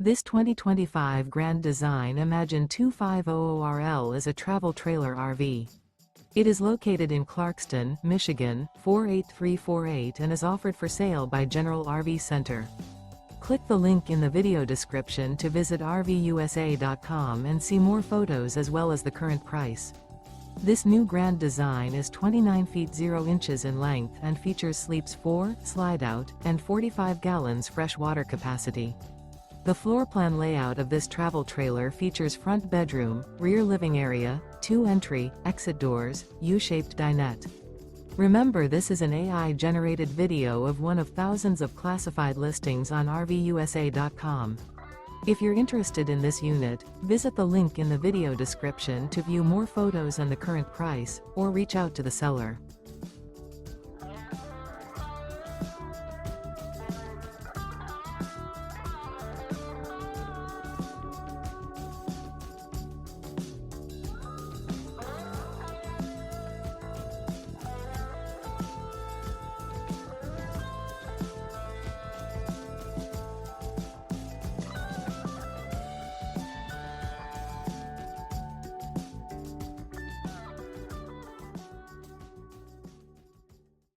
This 2025 Grand Design Imagine 2500RL is a travel trailer RV. It is located in Clarkston, Michigan, 48348 and is offered for sale by General RV Center. Click the link in the video description to visit RVUSA.com and see more photos as well as the current price. This new Grand Design is 29 feet 0 inches in length and features sleeps 4, slide-out, and 45 gallons fresh water capacity. The floor plan layout of this travel trailer features front bedroom, rear living area, 2 entry, exit doors, U-shaped dinette. Remember, this is an AI-generated video of one of thousands of classified listings on RVUSA.com. If you're interested in this unit, visit the link in the video description to view more photos and the current price, or reach out to the seller.